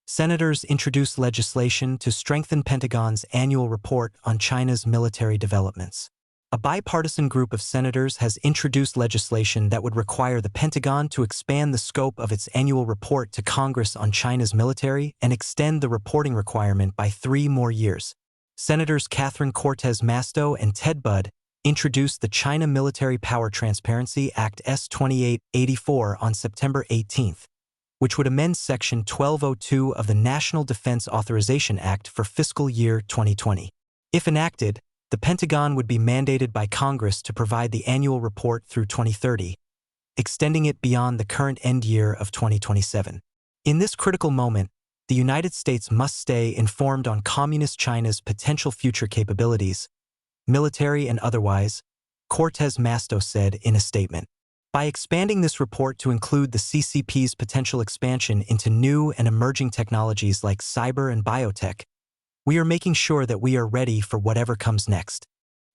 Senators introduced legislation to strengthen Pentagon's annual report on China's military developments. A bipartisan group of senators has introduced legislation that would require the Pentagon to expand the scope of its annual report to Congress on China's military and extend the reporting requirement by 3 more years. Senators Catherine Cortez Masto and Ted Budd introduced the China Military Power Transparency Act S-2884 on September 18, which would amend Section 1202 of the National Defense Authorization Act for fiscal year 2020. If enacted, the Pentagon would be mandated by Congress to provide the annual report through 2030, extending it beyond the current end year of 2027. In this critical moment, the United States must stay informed on Communist China's potential future capabilities, military and otherwise, Cortez Masto said in a statement. By expanding this report to include the CCP's potential expansion into new and emerging technologies like cyber and biotech, we are making sure that we are ready for whatever comes next.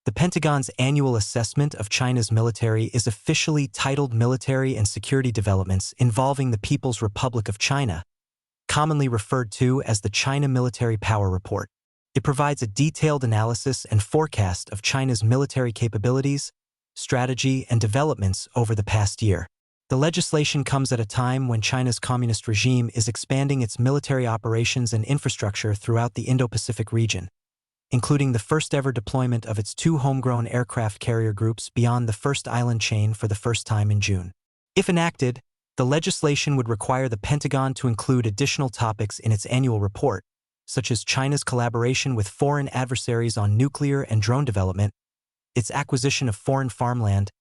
The Pentagon's annual assessment of China's military is officially titled Military and Security Developments Involving the People's Republic of China, commonly referred to as the China Military Power Report. It provides a detailed analysis and forecast of China's military capabilities, strategy, and developments over the past year. The legislation comes at a time when China's communist regime is expanding its military operations and infrastructure throughout the Indo-Pacific region, including the first-ever deployment of its 2 homegrown aircraft carrier groups beyond the first island chain for the first time in June. If enacted, the legislation would require the Pentagon to include additional topics in its annual report, such as China's collaboration with foreign adversaries on nuclear and drone development, its acquisition of foreign farmland,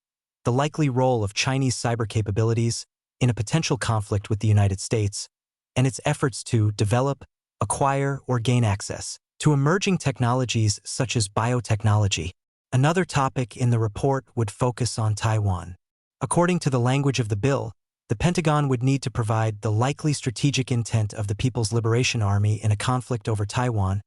the likely role of Chinese cyber capabilities in a potential conflict with the United States, and its efforts to develop, acquire, or gain access to emerging technologies such as biotechnology. Another topic in the report would focus on Taiwan. According to the language of the bill, the Pentagon would need to provide the likely strategic intent of the People's Liberation Army in a conflict over Taiwan,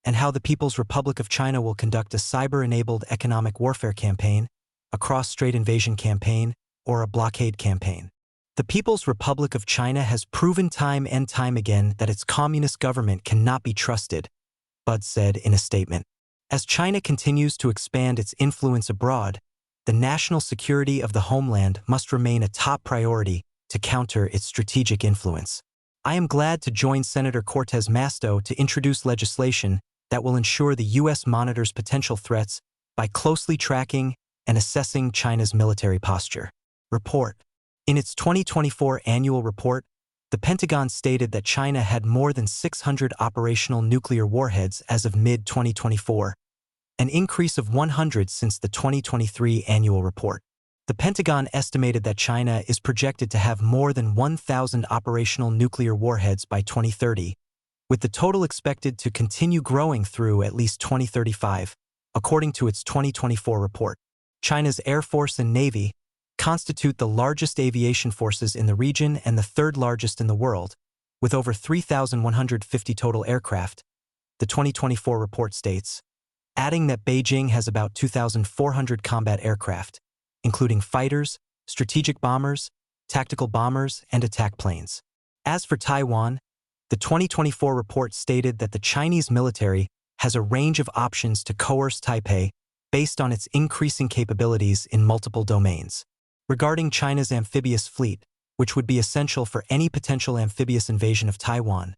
and how the People's Republic of China will conduct a cyber-enabled economic warfare campaign, a cross-strait invasion campaign, or a blockade campaign. The People's Republic of China has proven time and time again that its communist government cannot be trusted, Budd said in a statement. As China continues to expand its influence abroad, the national security of the homeland must remain a top priority to counter its strategic influence. I am glad to join Senator Cortez Masto to introduce legislation that will ensure the U.S. monitors potential threats by closely tracking and assessing China's military posture. Report. In its 2024 annual report, the Pentagon stated that China had more than 600 operational nuclear warheads as of mid-2024, an increase of 100 since the 2023 annual report. The Pentagon estimated that China is projected to have more than 1,000 operational nuclear warheads by 2030, with the total expected to continue growing through at least 2035, according to its 2024 report. China's Air Force and Navy constitute the largest aviation forces in the region and the 3rd largest in the world, with over 3,150 total aircraft, the 2024 report states, adding that Beijing has about 2,400 combat aircraft, including fighters, strategic bombers, tactical bombers, and attack planes. As for Taiwan, the 2024 report stated that the Chinese military has a range of options to coerce Taipei based on its increasing capabilities in multiple domains. Regarding China's amphibious fleet, which would be essential for any potential amphibious invasion of Taiwan,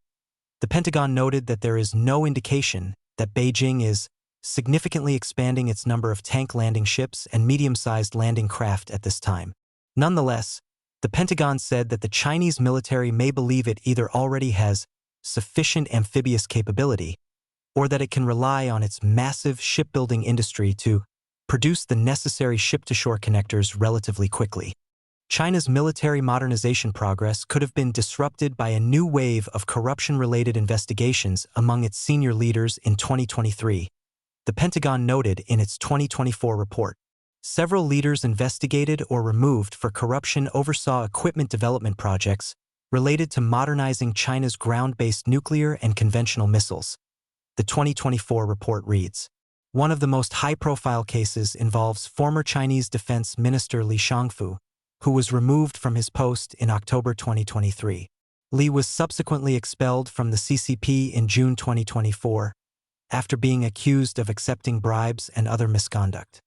the Pentagon noted that there is no indication that Beijing is significantly expanding its number of tank landing ships and medium-sized landing craft at this time. Nonetheless, the Pentagon said that the Chinese military may believe it either already has sufficient amphibious capability or that it can rely on its massive shipbuilding industry to produce the necessary ship-to-shore connectors relatively quickly. China's military modernization progress could have been disrupted by a new wave of corruption-related investigations among its senior leaders in 2023, the Pentagon noted in its 2024 report. Several leaders investigated or removed for corruption oversaw equipment development projects related to modernizing China's ground-based nuclear and conventional missiles. The 2024 report reads, one of the most high-profile cases involves former Chinese Defense Minister Li Shangfu, who was removed from his post in October 2023. Li was subsequently expelled from the CCP in June 2024, after being accused of accepting bribes and other misconduct.